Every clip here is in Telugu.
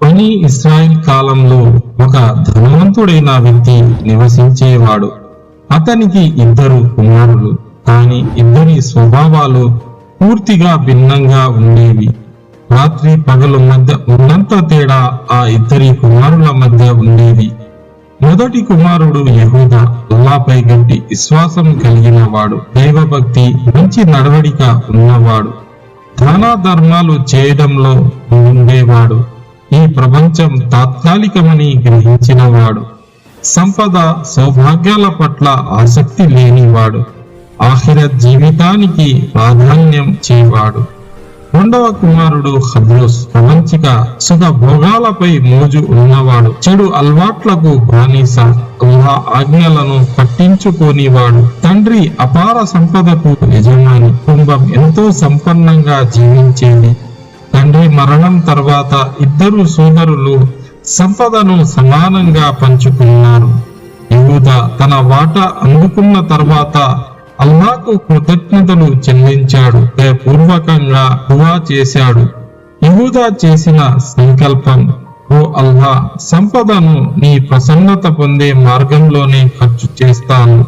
బనీ ఇస్రాయిల్ కాలంలో ఒక ధనవంతుడైన వ్యక్తి నివసించేవాడు. అతనికి 2 కుమారులు. కానీ ఇద్దరి స్వభావాలు పూర్తిగా భిన్నంగా ఉండేవి. రాత్రి పగలు మధ్య ఉన్నంత తేడా ఆ 2 కుమారుల మధ్య ఉండేది. మొదటి కుమారుడు యెహూదా అల్లాహ్పై గట్టి విశ్వాసం కలిగిన వాడు, దైవభక్తి, మంచి నడవడిక ఉన్నవాడు, దాన ధర్మాలు చేయడంలో ఉండేవాడు. ఈ ప్రపంచం తాత్కాలికమని గ్రహించినవాడు, సంపద సౌభాగ్యాల పట్ల ఆసక్తి లేనివాడు, ఆఖిరత్ జీవితానికి ప్రాధాన్యం చేవాడు. రెండవ కుమారుడు హద్రోస్ ప్రపంచిక సుఖ భోగాలపై మోజు ఉన్నవాడు, చెడు అలవాట్లకు బానిస, అల్లాహ్ ఆజ్ఞలను పట్టించుకోనివాడు, తండ్రి అపార సంపదకు యజమాని. కుటుంబం ఎంతో సంపన్నంగా జీవించేది. తండ్రి మరణం తర్వాత 2 సోదరులు సంపదను సమానంగా పంచుకున్నారు. యెహూదా తన వాటా అందుకున్న తర్వాత అల్లాహ్కు కృతజ్ఞతలు చెల్లించాడు, పూర్వకంగా దుఆ చేశాడు. యెహూదా చేసిన సంకల్పం, ఓ అల్లాహ్, సంపదను నీ ప్రసన్నత పొందే మార్గంలోనే ఖర్చు చేస్తాను,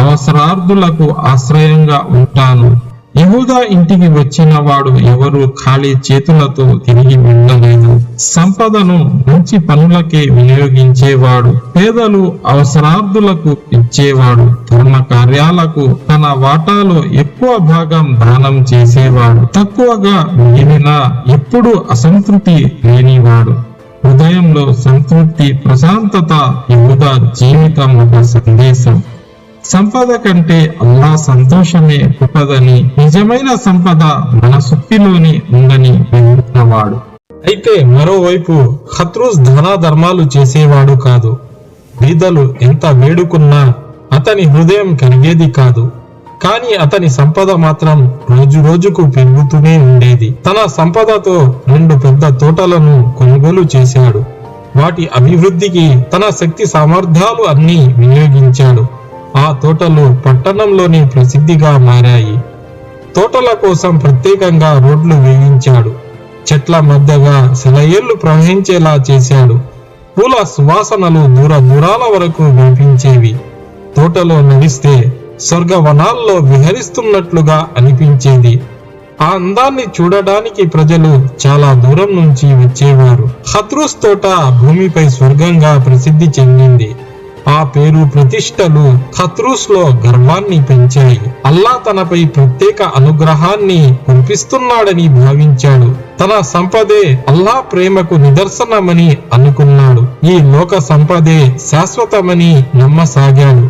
అవసరార్థులకు ఆశ్రయంగా ఉంటాను. యెహూదా ఇంటికి వచ్చిన వాడు ఎవరు ఖాళీ చేతులతో తిరిగి వెళ్ళలేదు. సంపదను మంచి పనులకే వినియోగించేవాడు, పేదలు అవసరార్థులకు ఇచ్చేవాడు, ధర్మ కార్యాలకు తన వాటాలో ఎక్కువ భాగం దానం చేసేవాడు, తక్కువగా మిగిలిన ఎప్పుడు అసంతృప్తి లేనివాడు. హృదయంలో సంతృప్తి, ప్రశాంతత యెహూదా జీవితం ఒక సందేశం. సంపద కంటే అల్లాహ్ సంతోషమే గొప్పదని, నిజమైన సంపద మన సుత్తిలోని ఉందని విన్నవాడు. అయితే మరోవైపు హత్రూస్ దాన ధర్మాలు చేసేవాడు కాదు. బీదలు ఎంత వేడుకున్నా అతని హృదయం కరిగేది కాదు. కానీ అతని సంపద మాత్రం రోజు రోజుకు పెరుగుతూనే ఉండేది. తన సంపదతో 2 పెద్ద తోటలను కొనుగోలు చేశాడు. వాటి అభివృద్ధికి తన శక్తి సామర్థ్యాలు అన్నీ వినియోగించాడు. ఆ తోటలు పట్టణంలోని ప్రసిద్ధిగా మారాయి. తోటల కోసం ప్రత్యేకంగా రోడ్లు వేయించాడు. చెట్ల మధ్యగా సెలయేళ్లు ప్రవహించేలా చేశాడు. పూల సువాసనలు దూరాల వరకు వినిపించేవి. తోటలో నడిస్తే స్వర్గవనాల్లో విహరిస్తున్నట్లుగా అనిపించేది. ఆ అందాన్ని చూడడానికి ప్రజలు చాలా దూరం నుంచి వచ్చేవారు. హత్రూస్ తోట భూమిపై స్వర్గంగా ప్రసిద్ధి చెందింది. ఆ పేరు ప్రతిష్టలు హత్రూస్ లో గర్వాన్ని పెంచాయి. అల్లాహ్ తనపై ప్రత్యేక అనుగ్రహాన్ని కురిపిస్తున్నాడని భావించాడు. తన సంపదే అల్లాహ్ ప్రేమకు నిదర్శనమని అనుకున్నాడు. ఈ లోక సంపదే శాశ్వతమని నమ్మసాగాడు.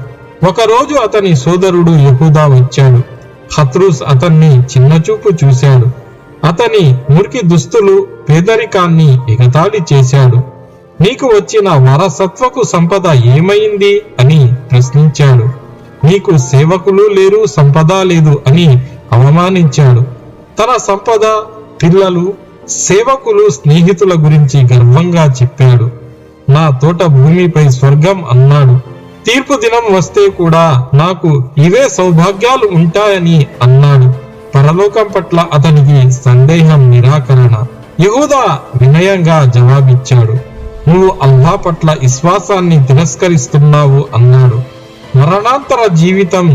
ఒకరోజు అతని సోదరుడు యెహూదా వచ్చాడు. హత్రూస్ అతన్ని చిన్నచూపు చూశాడు. అతని మురికి దుస్తులు, పేదరికాన్ని ఎగతాళి చేశాడు. నీకు వచ్చిన వారసత్వపు సంపద ఏమైంది అని ప్రశ్నించాడు. నీకు సేవకులు లేరు, సంపద లేదు అని అవమానించాడు. తన సంపద, పిల్లలు, సేవకులు, స్నేహితుల గురించి గర్వంగా చెప్పాడు. నా తోట భూమిపై స్వర్గం అన్నాడు. తీర్పు దినం వస్తే కూడా నాకు ఇవే సౌభాగ్యాలు ఉంటాయని అన్నాడు. పరలోకం పట్ల అతనికి సందేహం, నిరాకరణ. యెహూదా వినయంగా జవాబిచ్చాడు, నువ్వు అల్లాహ్ పట్ల విశ్వాసాన్ని తిరస్కరిస్తున్నావు అన్నాడు. మరణాంతర జీవితం,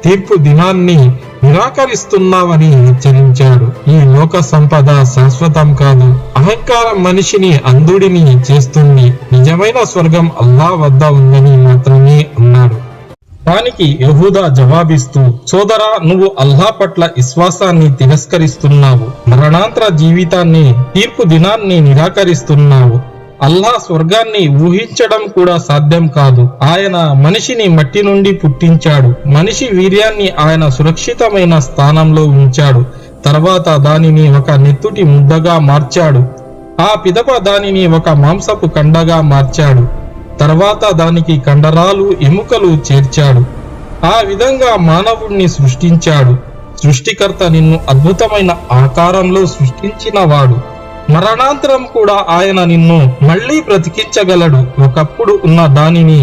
తీర్పు దినాన్ని నిరాకరిస్తున్నావని హెచ్చరించాడు. ఈ లోక సంపద శాశ్వతం కాదు. అహంకారం మనిషిని అంధుడిని చేస్తుంది. నిజమైన స్వర్గం అల్లాహ్ వద్ద ఉందని మాత్రమే అన్నాడు. దానికి యెహూదా జవాబిస్తూ, సోదరా, నువ్వు అల్లాహ్ పట్ల విశ్వాసాన్ని తిరస్కరిస్తున్నావు, మరణాంతర జీవితాన్ని, తీర్పు దినాన్ని నిరాకరిస్తున్నావు. అల్లాహ్ స్వర్గాన్ని ఊహించడం కూడా సాధ్యం కాదు. ఆయన మనిషిని మట్టి నుండి పుట్టించాడు. మనిషి వీర్యాన్ని ఆయన సురక్షితమైన స్థానంలో ఉంచాడు. తర్వాత దానిని ఒక నెత్తుటి ముద్దగా మార్చాడు. ఆ పిదప దానిని ఒక మాంసపు కండగా మార్చాడు. తర్వాత దానికి కండరాలు, ఎముకలు చేర్చాడు. ఆ విధంగా మానవుణ్ణి సృష్టించాడు. సృష్టికర్త నిన్ను అద్భుతమైన ఆకారంలో సృష్టించినవాడు. మరణాంతరం కూడా ఆయన నిన్ను మళ్లీ బ్రతికించగలడు. ఒకప్పుడు ఉన్న దానిని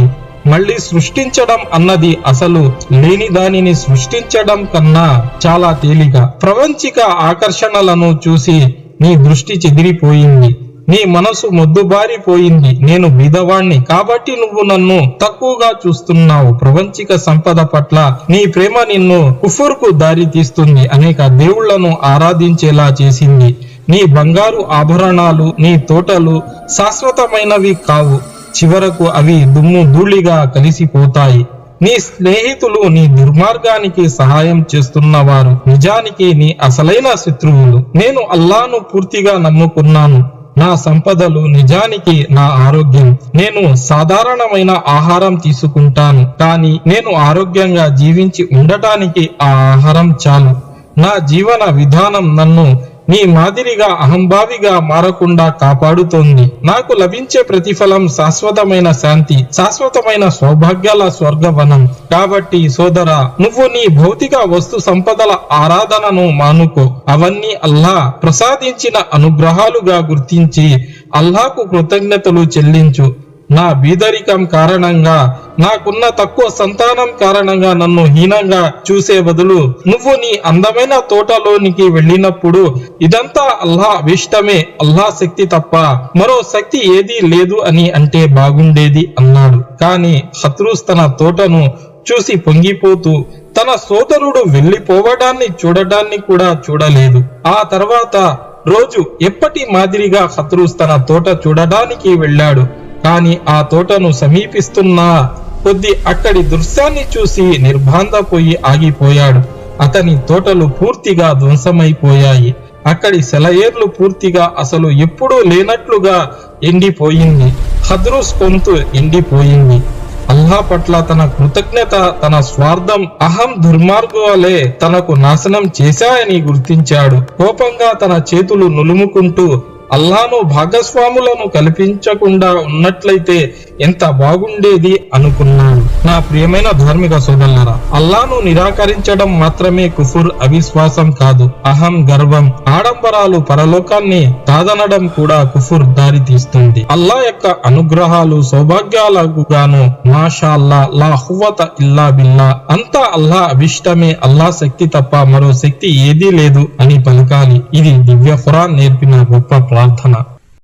మళ్లీ సృష్టించడం అన్నది అసలు లేని దానిని సృష్టించడం కన్నా చాలా తేలిక. ప్రపంచిక ఆకర్షణలను చూసి నీ దృష్టి చెదిరిపోయింది. నీ మనసు మొద్దుబారిపోయింది. నేను బీదవాణ్ణి కాబట్టి నువ్వు నన్ను తక్కువగా చూస్తున్నావు. ప్రపంచిక సంపద పట్ల నీ ప్రేమ నిన్ను కుఫుర్కు దారి తీస్తుంది. అనేక దేవుళ్లను ఆరాధించేలా చేసింది. నీ బంగారు ఆభరణాలు, నీ తోటలు శాశ్వతమైనవి కావు. చివరకు అవి దుమ్ము ధూళిగా కలిసిపోతాయి. నీ స్నేహితులు నీ దుర్మార్గానికి సహాయం చేస్తున్నవారు నిజానికి నీ అసలైన శత్రువులు. నేను అల్లాను పూర్తిగా నమ్ముకున్నాను. నా సంపదలు నిజానికి నా ఆరోగ్యం. నేను సాధారణమైన ఆహారం తీసుకుంటాను, కానీ నేను ఆరోగ్యంగా జీవించి ఉండటానికి ఆ ఆహారం చాలు. నా జీవన విధానం నన్ను నీ మాదిరిగా అహంభావిగా మారకుండా కాపాడుతోంది. నాకు లభించే ప్రతిఫలం శాశ్వతమైన శాంతి, శాశ్వతమైన సౌభాగ్యాల స్వర్గవనం. కాబట్టి సోదరా, నువ్వు నీ భౌతిక వస్తు సంపదల ఆరాధనను మానుకో. అవన్నీ అల్లా ప్రసాదించిన అనుగ్రహాలుగా గుర్తించి అల్లాకు కృతజ్ఞతలు చెల్లించు. నా బీదరికం కారణంగా, నాకున్న తక్కువ సంతానం కారణంగా నన్ను హీనంగా చూసే బదులు నువ్వు నీ అందమైన తోటలోనికి వెళ్ళినప్పుడు ఇదంతా అల్లా అభిష్టమే, అల్లా శక్తి తప్ప మరో శక్తి ఏదీ లేదు అని అంటే బాగుండేది అన్నాడు. కాని హత్రూస్ తన తోటను చూసి పొంగిపోతూ తన సోదరుడు వెళ్లిపోవడాన్ని చూడటాన్ని కూడా చూడలేదు. ఆ తర్వాత రోజు ఎప్పటి మాదిరిగా హత్రూస్ తన తోట చూడడానికి వెళ్ళాడు. కాని ఆ తోటను సమీపిస్తున్న కొద్ది అక్కడి దృశ్యాన్ని చూసి నిర్బాంధపోయి ఆగిపోయాడు. అతని తోటలు పూర్తిగా ధ్వంసమైపోయాయి. అక్కడి సెలయేర్లు పూర్తిగా అసలు ఎప్పుడూ లేనట్లుగా ఎండిపోయింది. హద్రూస్ గొంతు ఎండిపోయింది. అల్లా పట్ల తన కృతజ్ఞత, తన స్వార్థం, అహం దుర్మార్గులే తనకు నాశనం చేశాయని గుర్తించాడు. కోపంగా తన చేతులు నులుముకుంటూ అల్లాను భాగస్వాములను కల్పించకుండా ఉన్నట్లయితే ఎంత బాగుండేది అనుకున్నాడు. నా ప్రియమైన ధార్మిక సోదరులారా, అల్లాను నిరాకరించడం మాత్రమే కుఫుర్, అవిశ్వాసం కాదు. అహం, గర్వం, ఆడంబరాలు పరలోకాన్ని కాదనడం కూడా కుఫుర్ దారి తీస్తుంది. అల్లా యొక్క అనుగ్రహాలు, సౌభాగ్యాలకు గాను మాషా అల్లా, లా హువత ఇల్లా బిల్లా, అంతా అల్లా అభిష్టమే, అల్లా శక్తి తప్ప మరో శక్తి ఏదీ లేదు అని పలకాలి. ఇది దివ్య ఖురాన్ నేర్పిన గొప్ప ప్రార్థన.